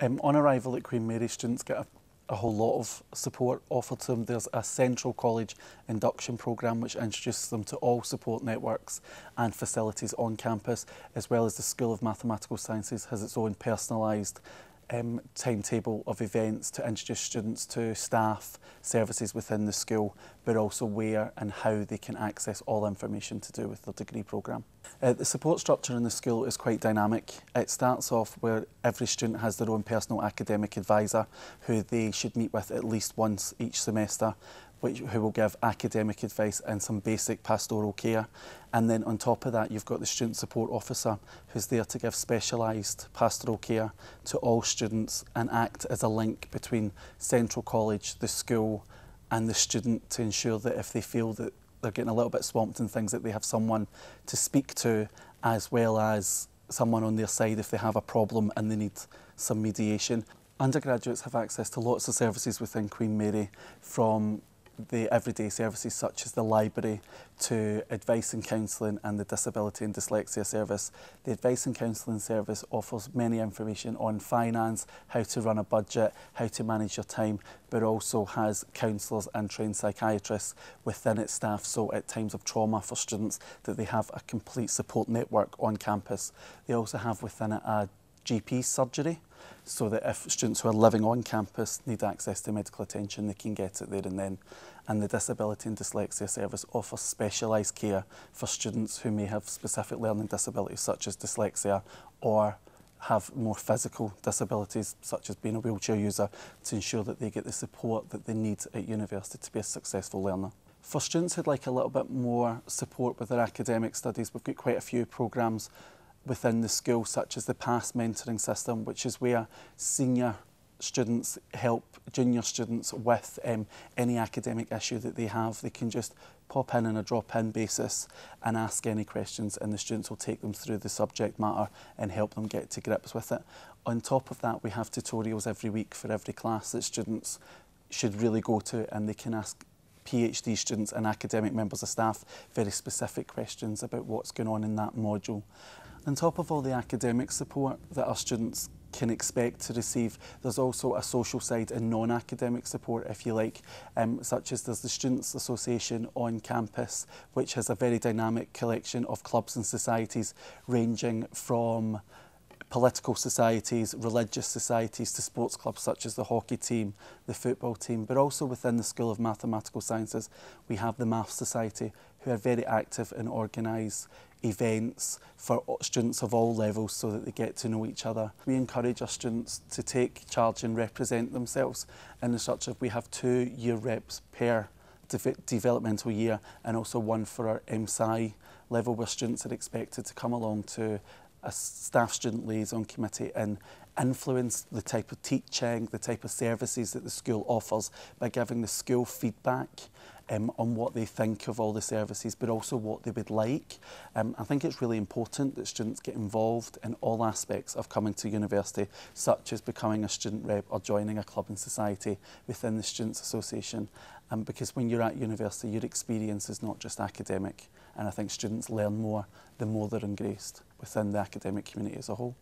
On arrival at Queen Mary, students get a whole lot of support offered to them. There's a Central College induction programme which introduces them to all support networks and facilities on campus, as well as the School of Mathematical Sciences has its own personalised timetable of events to introduce students to staff, services within the school, but also where and how they can access all information to do with their degree programme. The support structure in the school is quite dynamic. It starts off where every student has their own personal academic advisor who they should meet with at least once each semester, who will give academic advice and some basic pastoral care. And then on top of that, you've got the student support officer who's there to give specialised pastoral care to all students and act as a link between Central College, the school and the student to ensure that if they feel that they're getting a little bit swamped in things, that they have someone to speak to, as well as someone on their side if they have a problem and they need some mediation. Undergraduates have access to lots of services within Queen Mary, from the everyday services such as the library to advice and counselling and the disability and dyslexia service. The advice and counselling service offers many information on finance, how to run a budget, how to manage your time, but also has counsellors and trained psychiatrists within its staff, so at times of trauma for students that they have a complete support network on campus. They also have within it a GP surgery, so that if students who are living on campus need access to medical attention, they can get it there and then. And the Disability and Dyslexia Service offers specialised care for students who may have specific learning disabilities such as dyslexia, or have more physical disabilities such as being a wheelchair user, to ensure that they get the support that they need at university to be a successful learner. For students who'd like a little bit more support with their academic studies, we've got quite a few programmes within the school, such as the PASS mentoring system, which is where senior students help junior students with any academic issue that they have. They can just pop in on a drop-in basis and ask any questions, and the students will take them through the subject matter and help them get to grips with it. On top of that, we have tutorials every week for every class that students should really go to, and they can ask PhD students and academic members of staff very specific questions about what's going on in that module. On top of all the academic support that our students can expect to receive, there's also a social side and non-academic support, if you like, such as there's the Students' Association on campus, which has a very dynamic collection of clubs and societies ranging from political societies, religious societies to sports clubs such as the hockey team, the football team, but also within the School of Mathematical Sciences we have the Maths Society, who are very active and organise events for students of all levels so that they get to know each other. We encourage our students to take charge and represent themselves in the structure. We have 2 year reps per developmental year, and also 1 for our MSci level, where students are expected to come along to a staff student liaison committee and influence the type of teaching, the type of services that the school offers by giving the school feedback on what they think of all the services, but also what they would like. I think it's really important that students get involved in all aspects of coming to university, such as becoming a student rep or joining a club and society within the Students' Association, because when you're at university, your experience is not just academic, and I think students learn more the more they're engraced within the academic community as a whole.